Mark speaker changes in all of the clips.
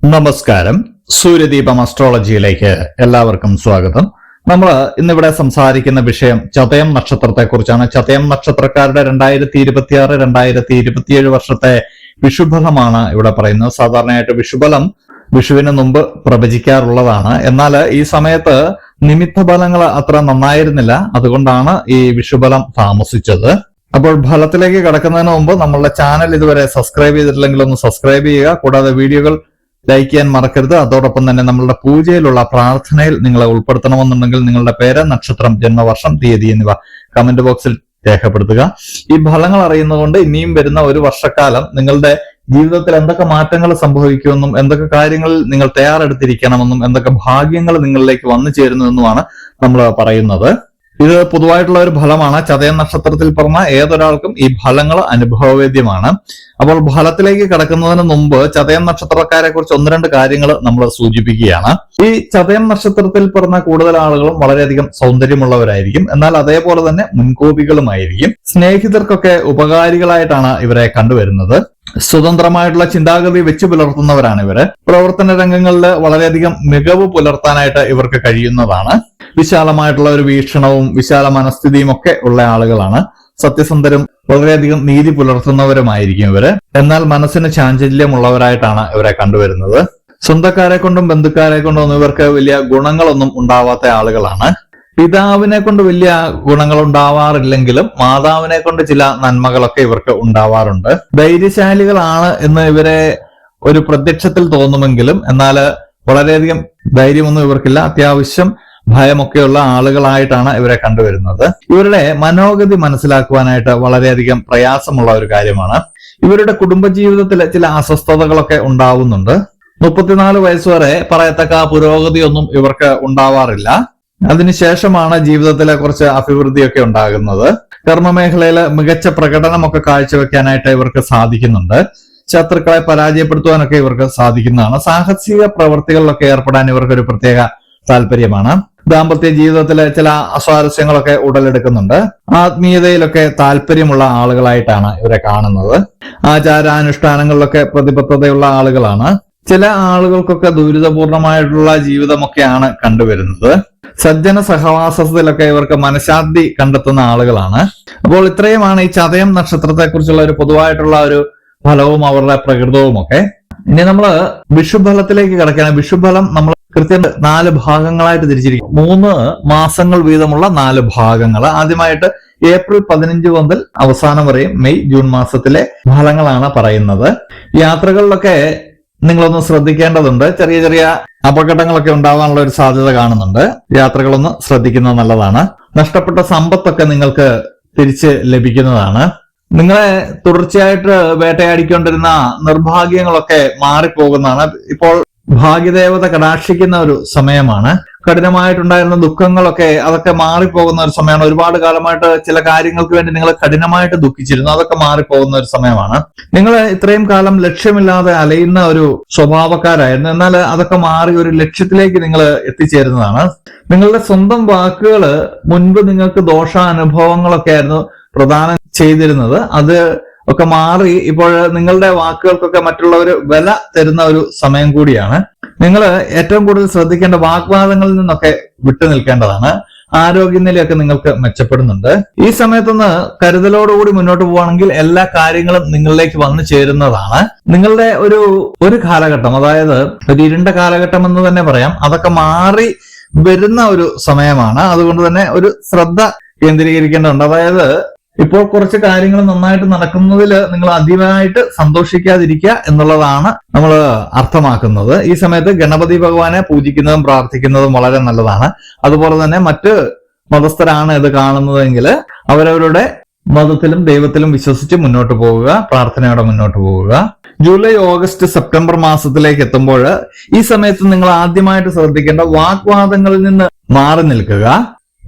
Speaker 1: നമസ്കാരം. സൂര്യദീപം അസ്ട്രോളജിയിലേക്ക് എല്ലാവർക്കും സ്വാഗതം. നമ്മൾ ഇന്നിവിടെ സംസാരിക്കുന്ന വിഷയം ചതയം നക്ഷത്രത്തെ കുറിച്ചാണ്. ചതയം നക്ഷത്രക്കാരുടെ 2026-2027 വർഷത്തെ വിഷുഫലമാണ് ഇവിടെ പറയുന്നത്. സാധാരണയായിട്ട് വിഷുഫലം വിഷുവിന് മുമ്പ് പ്രവചിക്കാറുള്ളതാണ്. എന്നാൽ ഈ സമയത്ത് നിമിത്ത ഫലങ്ങൾ അത്ര നന്നായിരുന്നില്ല. അതുകൊണ്ടാണ് ഈ വിഷുഫലം താമസിച്ചത്. അപ്പോൾ ഫലത്തിലേക്ക് കടക്കുന്നതിന് മുമ്പ് നമ്മളുടെ ചാനൽ ഇതുവരെ സബ്സ്ക്രൈബ് ചെയ്തിട്ടില്ലെങ്കിൽ ഒന്ന് സബ്സ്ക്രൈബ് ചെയ്യുക. കൂടാതെ വീഡിയോകൾ ലൈക്ക് ചെയ്യാൻ മറക്കരുത്. അതോടൊപ്പം തന്നെ നമ്മളുടെ പൂജയിലുള്ള പ്രാർത്ഥനയിൽ നിങ്ങളെ ഉൾപ്പെടുത്തണമെന്നുണ്ടെങ്കിൽ നിങ്ങളുടെ പേര്, നക്ഷത്രം, ജന്മവർഷം, തീയതി എന്നിവ കമന്റ് ബോക്സിൽ രേഖപ്പെടുത്തുക. ഈ ഫലങ്ങൾ അറിയുന്നതുകൊണ്ട് ഇനിയും വരുന്ന ഒരു വർഷക്കാലം നിങ്ങളുടെ ജീവിതത്തിൽ എന്തൊക്കെ മാറ്റങ്ങൾ സംഭവിക്കുമെന്നും എന്തൊക്കെ കാര്യങ്ങളിൽ നിങ്ങൾ തയ്യാറെടുത്തിരിക്കണമെന്നും എന്തൊക്കെ ഭാഗ്യങ്ങൾ നിങ്ങളിലേക്ക് വന്നു ചേരുന്നുവെന്നുമാണ് നമ്മൾ പറയുന്നത്. ഇത് പൊതുവായിട്ടുള്ള ഒരു ഫലമാണ്. ചതയം നക്ഷത്രത്തിൽ പറഞ്ഞ ഏതൊരാൾക്കും ഈ ഫലങ്ങൾ അനുഭവവേദ്യമാണ്. അപ്പോൾ ഫലത്തിലേക്ക് കടക്കുന്നതിന് മുമ്പ് ചതയം നക്ഷത്രക്കാരെ കുറിച്ച് ഒന്ന് രണ്ട് കാര്യങ്ങൾ നമ്മൾ സൂചിപ്പിക്കുകയാണ്. ഈ ചതയം നക്ഷത്രത്തിൽ പറഞ്ഞ കൂടുതൽ ആളുകളും വളരെയധികം സൗന്ദര്യമുള്ളവരായിരിക്കും. എന്നാൽ അതേപോലെ തന്നെ മുൻകോപികളുമായിരിക്കും. സ്നേഹിതർക്കൊക്കെ ഉപകാരികളായിട്ടാണ് ഇവരെ കണ്ടുവരുന്നത്. സ്വതന്ത്രമായിട്ടുള്ള ചിന്താഗതി വെച്ച് പുലർത്തുന്നവരാണ് ഇവര്. പ്രവർത്തന രംഗങ്ങളിൽ വളരെയധികം മികവ് പുലർത്താനായിട്ട് ഇവർക്ക് കഴിയുന്നതാണ്. വിശാലമായിട്ടുള്ള ഒരു വീക്ഷണവും വിശാല മനസ്ഥിതിയും ഒക്കെ ഉള്ള ആളുകളാണ്. സത്യസന്ധരും വളരെയധികം നീതി പുലർത്തുന്നവരുമായിരിക്കും ഇവര്. എന്നാൽ മനസ്സിന് ചാഞ്ചല്യമുള്ളവരായിട്ടാണ് ഇവരെ കണ്ടുവരുന്നത്. സ്വന്തക്കാരെ കൊണ്ടും ബന്ധുക്കാരെ കൊണ്ടും ഇവർക്ക് വലിയ ഗുണങ്ങളൊന്നും ഉണ്ടാവാത്ത ആളുകളാണ്. പിതാവിനെ കൊണ്ട് വലിയ ഗുണങ്ങൾ ഉണ്ടാവാറില്ലെങ്കിലും മാതാവിനെ കൊണ്ട് ചില നന്മകളൊക്കെ ഇവർക്ക് ഉണ്ടാവാറുണ്ട്. ധൈര്യശാലികളാണ് എന്ന് ഇവരെ ഒരു പ്രത്യക്ഷത്തിൽ തോന്നുമെങ്കിലും എന്നാൽ വളരെയധികം ധൈര്യമൊന്നും ഇവർക്കില്ല. അത്യാവശ്യം ഭയമൊക്കെയുള്ള ആളുകളായിട്ടാണ് ഇവരെ കണ്ടുവരുന്നത്. ഇവരുടെ മനോഗതി മനസ്സിലാക്കുവാനായിട്ട് വളരെയധികം പ്രയാസമുള്ള ഒരു കാര്യമാണ്. ഇവരുടെ കുടുംബജീവിതത്തിൽ ചില അസ്വസ്ഥതകളൊക്കെ ഉണ്ടാവുന്നുണ്ട്. 34 വയസ്സ് വരെ പറയത്തക്ക പുരോഗതിയൊന്നും ഇവർക്ക് ഉണ്ടാവാറില്ല. അതിനുശേഷമാണ് ജീവിതത്തിലെ കുറച്ച് അഭിവൃദ്ധിയൊക്കെ ഉണ്ടാകുന്നത്. കർമ്മമേഖലയിൽ മികച്ച പ്രകടനമൊക്കെ കാഴ്ചവെക്കാനായിട്ട് ഇവർക്ക് സാധിക്കുന്നുണ്ട്. ശത്രുക്കളെ പരാജയപ്പെടുത്തുവാനൊക്കെ ഇവർക്ക് സാധിക്കുന്നതാണ്. സാഹസിക പ്രവൃത്തികളിലൊക്കെ ഏർപ്പെടാൻ ഇവർക്കൊരു പ്രത്യേക താല്പര്യമാണ്. ദാമ്പത്യ ജീവിതത്തിലെ ചില അസ്വാരസ്യങ്ങളൊക്കെ ഉടലെടുക്കുന്നുണ്ട്. ആത്മീയതയിലൊക്കെ താല്പര്യമുള്ള ആളുകളായിട്ടാണ് ഇവരെ കാണുന്നത്. ആചാരാനുഷ്ഠാനങ്ങളിലൊക്കെ പ്രതിബദ്ധതയുള്ള ആളുകളാണ്. ചില ആളുകൾക്കൊക്കെ ദുരിതപൂർണമായിട്ടുള്ള ജീവിതമൊക്കെയാണ് കണ്ടുവരുന്നത്. സജ്ജന സഹവാസത്തിലൊക്കെ ഇവർക്ക് മനഃശാന്തി കണ്ടെത്തുന്ന ആളുകളാണ്. അപ്പോൾ ഇത്രയുമാണ് ഈ ചതയം നക്ഷത്രത്തെ കുറിച്ചുള്ള ഒരു പൊതുവായിട്ടുള്ള ഒരു ഫലവും അവരുടെ പ്രകൃതവും ഒക്കെ. ഇനി നമ്മൾ വിഷുഫലത്തിലേക്ക് കിടക്കുകയാണ്. വിഷുഫലം നമ്മൾ കൃത്യം 4 ഭാഗങ്ങളായിട്ട് തിരിച്ചിരിക്കും. 3 മാസങ്ങൾ വീതമുള്ള 4 ഭാഗങ്ങൾ. ആദ്യമായിട്ട് ഏപ്രിൽ 15 മുതൽ അവസാനം വരെയും മെയ് ജൂൺ മാസത്തിലെ ഫലങ്ങളാണ് പറയുന്നത്. യാത്രകളിലൊക്കെ നിങ്ങളൊന്ന് ശ്രദ്ധിക്കേണ്ടതുണ്ട്. ചെറിയ ചെറിയ അപകടങ്ങളൊക്കെ ഉണ്ടാവാനുള്ള ഒരു സാധ്യത കാണുന്നുണ്ട്. യാത്രകളൊന്ന് ശ്രദ്ധിക്കുന്നത് നല്ലതാണ്. നഷ്ടപ്പെട്ട സമ്പത്തൊക്കെ നിങ്ങൾക്ക് തിരിച്ച് ലഭിക്കുന്നതാണ്. നിങ്ങളെ തുടർച്ചയായിട്ട് വേട്ടയാടിക്കൊണ്ടിരുന്ന നിർഭാഗ്യങ്ങളൊക്കെ മാറിപ്പോകുന്നതാണ്. ഇപ്പോൾ ഭാഗ്യദേവത കടാക്ഷിക്കുന്ന ഒരു സമയമാണ്. കഠിനമായിട്ടുണ്ടായിരുന്ന ദുഃഖങ്ങളൊക്കെ അതൊക്കെ മാറിപ്പോകുന്ന ഒരു സമയമാണ്. ഒരുപാട് കാലമായിട്ട് ചില കാര്യങ്ങൾക്ക് വേണ്ടി നിങ്ങൾ കഠിനമായിട്ട് ദുഃഖിച്ചിരുന്നു. അതൊക്കെ മാറിപ്പോകുന്ന ഒരു സമയമാണ്. നിങ്ങൾ ഇത്രയും കാലം ലക്ഷ്യമില്ലാതെ അലയുന്ന ഒരു സ്വഭാവക്കാരായിരുന്നു. എന്നാൽ അതൊക്കെ മാറി ഒരു ലക്ഷ്യത്തിലേക്ക് നിങ്ങൾ എത്തിച്ചേരുന്നതാണ്. നിങ്ങളുടെ സ്വന്തം വാക്കുകൾ മുൻപ് നിങ്ങൾക്ക് ദോഷാനുഭവങ്ങളൊക്കെ ആയിരുന്നു പ്രദാനം ചെയ്തിരുന്നത്. അത് ഒക്കെ മാറി ഇപ്പോൾ നിങ്ങളുടെ വാക്കുകൾക്കൊക്കെ മറ്റുള്ളവർ വില തരുന്ന ഒരു സമയം കൂടിയാണ്. നിങ്ങൾ ഏറ്റവും കൂടുതൽ ശ്രദ്ധിക്കേണ്ട വാഗ്വാദങ്ങളിൽ നിന്നൊക്കെ വിട്ടു നിൽക്കേണ്ടതാണ്. ആരോഗ്യനിലയൊക്കെ നിങ്ങൾക്ക് മെച്ചപ്പെടുന്നുണ്ട്. ഈ സമയത്തൊന്ന് കരുതലോടുകൂടി മുന്നോട്ട് പോവുകയാണെങ്കിൽ എല്ലാ കാര്യങ്ങളും നിങ്ങളിലേക്ക് വന്നു ചേരുന്നതാണ്. നിങ്ങളുടെ ഒരു കാലഘട്ടം, അതായത് ഒരു ഇരുണ്ട കാലഘട്ടം എന്ന് തന്നെ പറയാം, അതൊക്കെ മാറി വരുന്ന ഒരു സമയമാണ്. അതുകൊണ്ട് തന്നെ ഒരു ശ്രദ്ധ കേന്ദ്രീകരിക്കേണ്ടതുണ്ട്. അതായത് ഇപ്പോൾ കുറച്ച് കാര്യങ്ങൾ നന്നായിട്ട് നടക്കുന്നതിൽ നിങ്ങൾ അധികമായിട്ട് സന്തോഷിക്കാതിരിക്കുക എന്നുള്ളതാണ് നമ്മൾ അർത്ഥമാക്കുന്നത്. ഈ സമയത്ത് ഗണപതി ഭഗവാനെ പൂജിക്കുന്നതും പ്രാർത്ഥിക്കുന്നതും വളരെ നല്ലതാണ്. അതുപോലെ തന്നെ മറ്റ് മതസ്ഥരാണ് ഇത് കാണുന്നതെങ്കിൽ അവരവരുടെ മതത്തിലും ദൈവത്തിലും വിശ്വസിച്ച് മുന്നോട്ട് പോവുക, പ്രാർത്ഥനയോടെ മുന്നോട്ട് പോവുക. ജൂലൈ, ഓഗസ്റ്റ്, സെപ്റ്റംബർ മാസത്തിലേക്ക് എത്തുമ്പോൾ ഈ സമയത്ത് നിങ്ങൾ ആദ്യമായിട്ട് ശ്രദ്ധിക്കേണ്ട വാഗ്വാദങ്ങളിൽ നിന്ന് മാറി നിൽക്കുക.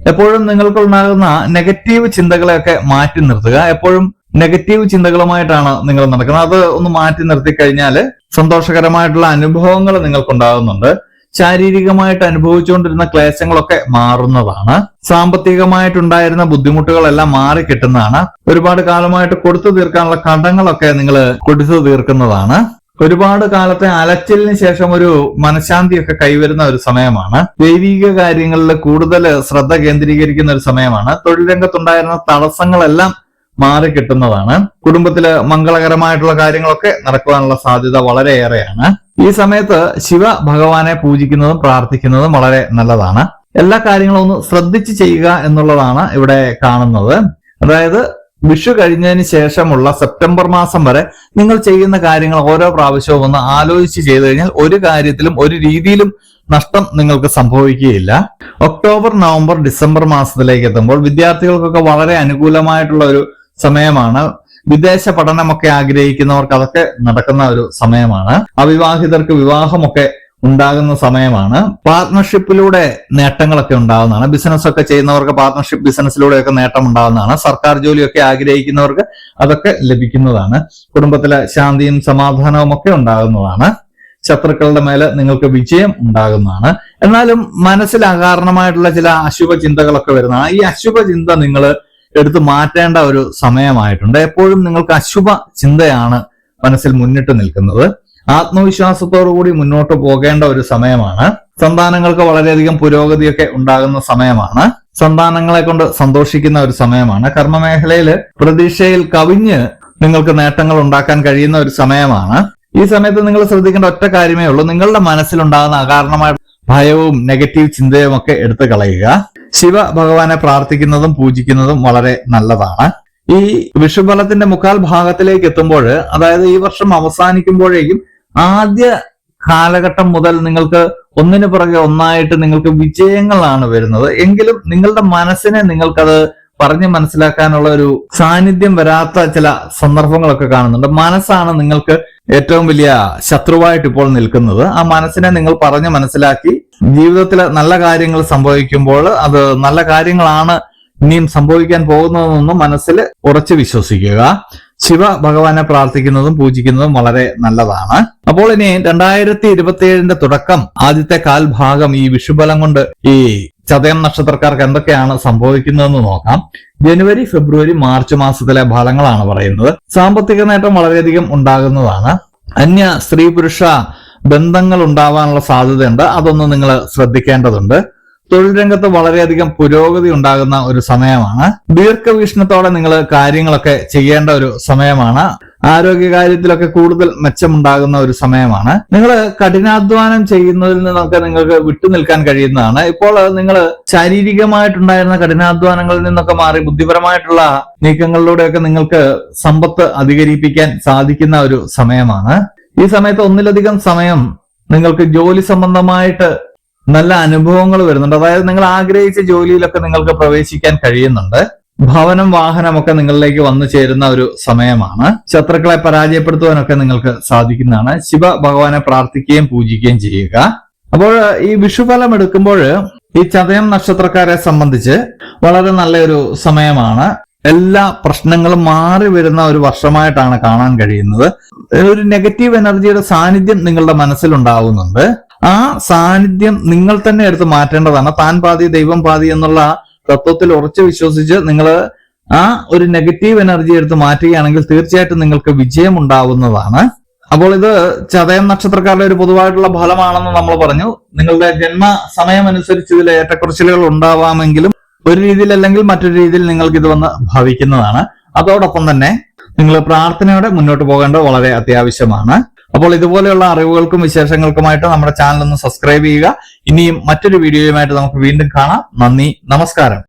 Speaker 1: എപ്പോഴും നിങ്ങൾക്കുണ്ടാകുന്ന നെഗറ്റീവ് ചിന്തകളെയൊക്കെ മാറ്റി നിർത്തുക. എപ്പോഴും നെഗറ്റീവ് ചിന്തകളുമായിട്ടാണ് നിങ്ങൾ നടക്കുന്നത്. അത് ഒന്ന് മാറ്റി നിർത്തി കഴിഞ്ഞാൽ സന്തോഷകരമായിട്ടുള്ള അനുഭവങ്ങൾ നിങ്ങൾക്കുണ്ടാകുന്നുണ്ട്. ശാരീരികമായിട്ട് അനുഭവിച്ചുകൊണ്ടിരുന്ന ക്ലേശങ്ങളൊക്കെ മാറുന്നതാണ്. സാമ്പത്തികമായിട്ടുണ്ടായിരുന്ന ബുദ്ധിമുട്ടുകളെല്ലാം മാറി കിട്ടുന്നതാണ്. ഒരുപാട് കാലമായിട്ട് കൊടുത്തു തീർക്കാനുള്ള കടങ്ങളൊക്കെ നിങ്ങൾ കൊടുത്തു തീർക്കുന്നതാണ്. ഒരുപാട് കാലത്തെ അലച്ചിലിന് ശേഷം ഒരു മനഃശാന്തിയൊക്കെ കൈവരുന്ന ഒരു സമയമാണ്. ദൈവിക കാര്യങ്ങളിൽ കൂടുതൽ ശ്രദ്ധ കേന്ദ്രീകരിക്കുന്ന ഒരു സമയമാണ്. തൊഴിൽ രംഗത്തുണ്ടായിരുന്ന തടസ്സങ്ങളെല്ലാം മാറി കിട്ടുന്നതാണ്. കുടുംബത്തില് മംഗളകരമായിട്ടുള്ള കാര്യങ്ങളൊക്കെ നടക്കുവാനുള്ള സാധ്യത വളരെയേറെയാണ്. ഈ സമയത്ത് ശിവ ഭഗവാനെ പൂജിക്കുന്നതും പ്രാർത്ഥിക്കുന്നതും വളരെ നല്ലതാണ്. എല്ലാ കാര്യങ്ങളും ഒന്ന് ശ്രദ്ധിച്ച് ചെയ്യുക എന്നുള്ളതാണ് ഇവിടെ കാണുന്നത്. അതായത് വിഷു കഴിഞ്ഞതിന് ശേഷമുള്ള സെപ്റ്റംബർ മാസം വരെ നിങ്ങൾ ചെയ്യുന്ന കാര്യങ്ങൾ ഓരോ പ്രാവശ്യവും ഒന്ന് ആലോചിച്ച് ചെയ്തു കഴിഞ്ഞാൽ ഒരു കാര്യത്തിലും ഒരു രീതിയിലും നഷ്ടം നിങ്ങൾക്ക് സംഭവിക്കുകയില്ല. ഒക്ടോബർ, നവംബർ, ഡിസംബർ മാസത്തിലേക്ക് എത്തുമ്പോൾ വിദ്യാർത്ഥികൾക്കൊക്കെ വളരെ അനുകൂലമായിട്ടുള്ള ഒരു സമയമാണ്. വിദേശ പഠനമൊക്കെ ആഗ്രഹിക്കുന്നവർക്ക് അതൊക്കെ നടക്കുന്ന ഒരു സമയമാണ്. അവിവാഹിതർക്ക് വിവാഹമൊക്കെ ഉണ്ടാകുന്ന സമയമാണ്. പാർട്ട്ണർഷിപ്പിലൂടെ നേട്ടങ്ങളൊക്കെ ഉണ്ടാകുന്നതാണ്. ബിസിനസ് ഒക്കെ ചെയ്യുന്നവർക്ക് പാർട്ട്ണർഷിപ്പ് ബിസിനസ്സിലൂടെയൊക്കെ നേട്ടം ഉണ്ടാകുന്നതാണ്. സർക്കാർ ജോലിയൊക്കെ ആഗ്രഹിക്കുന്നവർക്ക് അതൊക്കെ ലഭിക്കുന്നതാണ്. കുടുംബത്തിലെ ശാന്തിയും സമാധാനവും ഒക്കെ ഉണ്ടാകുന്നതാണ്. ശത്രുക്കളുടെ മേലെ നിങ്ങൾക്ക് വിജയം ഉണ്ടാകുന്നതാണ്. എന്നാലും മനസ്സിൽ അകാരണമായിട്ടുള്ള ചില അശുഭ ചിന്തകളൊക്കെ വരുന്നതാണ്. ഈ അശുഭ ചിന്ത നിങ്ങൾ എടുത്തു മാറ്റേണ്ട ഒരു സമയമായിട്ടുണ്ട്. എപ്പോഴും നിങ്ങൾക്ക് അശുഭ ചിന്തയാണ് മനസ്സിൽ മുന്നിട്ട് നിൽക്കുന്നത്. ആത്മവിശ്വാസത്തോടു കൂടി മുന്നോട്ട് പോകേണ്ട ഒരു സമയമാണ്. സന്താനങ്ങൾക്ക് വളരെയധികം പുരോഗതിയൊക്കെ ഉണ്ടാകുന്ന സമയമാണ്. സന്താനങ്ങളെ കൊണ്ട് സന്തോഷിക്കുന്ന ഒരു സമയമാണ്. കർമ്മമേഖലയിൽ പ്രതീക്ഷയിൽ കവിഞ്ഞ് നിങ്ങൾക്ക് നേട്ടങ്ങൾ ഉണ്ടാക്കാൻ കഴിയുന്ന ഒരു സമയമാണ്. ഈ സമയത്ത് നിങ്ങൾ ശ്രദ്ധിക്കേണ്ട ഒറ്റ കാര്യമേ ഉള്ളൂ. നിങ്ങളുടെ മനസ്സിലുണ്ടാകുന്ന അകാരണമായ ഭയവും നെഗറ്റീവ് ചിന്തയും ഒക്കെ എടുത്തു കളയുക. ശിവ ഭഗവാനെ പ്രാർത്ഥിക്കുന്നതും പൂജിക്കുന്നതും വളരെ നല്ലതാണ്. ഈ വിഷുബലത്തിന്റെ മുക്കാൽ ഭാഗത്തിലേക്ക് എത്തുമ്പോൾ, അതായത് ഈ വർഷം അവസാനിക്കുമ്പോഴേക്കും ആദ്യ കാലഘട്ടം മുതൽ നിങ്ങൾക്ക് ഒന്നിനു പുറകെ ഒന്നായിട്ട് നിങ്ങൾക്ക് വിജയങ്ങളാണ് വരുന്നത്. എങ്കിലും നിങ്ങളുടെ മനസ്സിനെ നിങ്ങൾക്കത് പറഞ്ഞ് മനസ്സിലാക്കാനുള്ള ഒരു സാന്നിധ്യം വരാത്ത ചില സന്ദർഭങ്ങളൊക്കെ കാണുന്നുണ്ട്. മനസ്സാണ് നിങ്ങൾക്ക് ഏറ്റവും വലിയ ശത്രുവായിട്ട് ഇപ്പോൾ നിൽക്കുന്നത്. ആ മനസ്സിനെ നിങ്ങൾ പറഞ്ഞ് മനസ്സിലാക്കി ജീവിതത്തിൽ നല്ല കാര്യങ്ങൾ സംഭവിക്കുമ്പോൾ അത് നല്ല കാര്യങ്ങളാണ് ഇനിയും സംഭവിക്കാൻ പോകുന്നതെന്നൊന്നും മനസ്സിൽ ഉറച്ചു വിശ്വസിക്കുക. ശിവ ഭഗവാനെ പ്രാർത്ഥിക്കുന്നതും പൂജിക്കുന്നതും വളരെ നല്ലതാണ്. അപ്പോൾ ഇനി 2027 തുടക്കം, ആദ്യത്തെ കാൽഭാഗം ഈ വിഷുബലം കൊണ്ട് ഈ ചതയം നക്ഷത്രക്കാർക്ക് എന്തൊക്കെയാണ് സംഭവിക്കുന്നതെന്ന് നോക്കാം. ജനുവരി, ഫെബ്രുവരി, മാർച്ച് മാസത്തിലെ ഫലങ്ങളാണ് പറയുന്നത്. സാമ്പത്തിക നേട്ടം വളരെയധികം ഉണ്ടാകുന്നതാണ്. അന്യ സ്ത്രീ പുരുഷ ബന്ധങ്ങൾ ഉണ്ടാവാനുള്ള സാധ്യതയുണ്ട്. അതൊന്ന് നിങ്ങൾ ശ്രദ്ധിക്കേണ്ടതുണ്ട്. തൊഴിൽ രംഗത്ത് വളരെയധികം പുരോഗതി ഉണ്ടാകുന്ന ഒരു സമയമാണ്. ദീർഘവീക്ഷണത്തോടെ നിങ്ങൾ കാര്യങ്ങളൊക്കെ ചെയ്യേണ്ട ഒരു സമയമാണ്. ആരോഗ്യകാര്യത്തിലൊക്കെ കൂടുതൽ മെച്ചമുണ്ടാകുന്ന ഒരു സമയമാണ്. നിങ്ങൾ കഠിനാധ്വാനം ചെയ്യുന്നതിൽ നിന്നൊക്കെ നിങ്ങൾക്ക് വിട്ടുനിൽക്കാൻ കഴിയുന്നതാണ്. ഇപ്പോൾ നിങ്ങൾ ശാരീരികമായിട്ടുണ്ടായിരുന്ന കഠിനാധ്വാനങ്ങളിൽ നിന്നൊക്കെ മാറി ബുദ്ധിപരമായിട്ടുള്ള നീക്കങ്ങളിലൂടെയൊക്കെ നിങ്ങൾക്ക് സമ്പത്ത് അധികരിപ്പിക്കാൻ സാധിക്കുന്ന ഒരു സമയമാണ്. ഈ സമയത്ത് ഒന്നിലധികം സമയം നിങ്ങൾക്ക് ജോലി സംബന്ധമായിട്ട് നല്ല അനുഭവങ്ങൾ വരുന്നുണ്ട്. അതായത് നിങ്ങൾ ആഗ്രഹിച്ച ജോലിയിലൊക്കെ നിങ്ങൾക്ക് പ്രവേശിക്കാൻ കഴിയുന്നുണ്ട്. ഭവനം, വാഹനമൊക്കെ നിങ്ങളിലേക്ക് വന്നു ചേരുന്ന ഒരു സമയമാണ്. ശത്രുക്കളെ പരാജയപ്പെടുത്തുവാനൊക്കെ നിങ്ങൾക്ക് സാധിക്കുന്നതാണ്. ശിവ ഭഗവാനെ പ്രാർത്ഥിക്കുകയും പൂജിക്കുകയും ചെയ്യുക. അപ്പോൾ ഈ വിഷുഫലം എടുക്കുമ്പോൾ ഈ ചതയം നക്ഷത്രക്കാരെ സംബന്ധിച്ച് വളരെ നല്ലൊരു സമയമാണ്. എല്ലാ പ്രശ്നങ്ങളും മാറി വരുന്ന ഒരു വർഷമായിട്ടാണ് കാണാൻ കഴിയുന്നത്. ഒരു നെഗറ്റീവ് എനർജിയുടെ സാന്നിധ്യം നിങ്ങളുടെ മനസ്സിലുണ്ടാവുന്നുണ്ട്. ആ സാന്നിധ്യം നിങ്ങൾ തന്നെ എടുത്ത് മാറ്റേണ്ടതാണ്. താൻ പാതി ദൈവം പാതി എന്നുള്ള തത്വത്തിൽ ഉറച്ചു വിശ്വസിച്ച് നിങ്ങൾ ആ ഒരു നെഗറ്റീവ് എനർജി എടുത്ത് മാറ്റുകയാണെങ്കിൽ തീർച്ചയായിട്ടും നിങ്ങൾക്ക് വിജയം ഉണ്ടാവുന്നതാണ്. അപ്പോൾ ഇത് ചതയം നക്ഷത്രക്കാരുടെ ഒരു പൊതുവായിട്ടുള്ള ഫലമാണെന്ന് നമ്മൾ പറഞ്ഞു. നിങ്ങളുടെ ജന്മ സമയമനുസരിച്ച് ഇതിൽ ഏറ്റക്കുറച്ചിലുകൾ ഉണ്ടാവാമെങ്കിലും ഒരു രീതിയിൽ അല്ലെങ്കിൽ മറ്റൊരു രീതിയിൽ നിങ്ങൾക്ക് ഇത് വന്ന് ഭവിക്കുന്നതാണ്. അതോടൊപ്പം തന്നെ നിങ്ങൾ പ്രാർത്ഥനയോടെ മുന്നോട്ട് പോകേണ്ടത് വളരെ അത്യാവശ്യമാണ്. അപ്പോൾ ഇതുപോലെയുള്ള അറിവുകൾക്കും വിശേഷങ്ങൾക്കുമായിട്ട് നമ്മുടെ ചാനൽ ഒന്ന് സബ്സ്ക്രൈബ് ചെയ്യുക. ഇനിയും മറ്റൊരു വീഡിയോയുമായിട്ട് നമുക്ക് വീണ്ടും കാണാം. നന്ദി, നമസ്കാരം.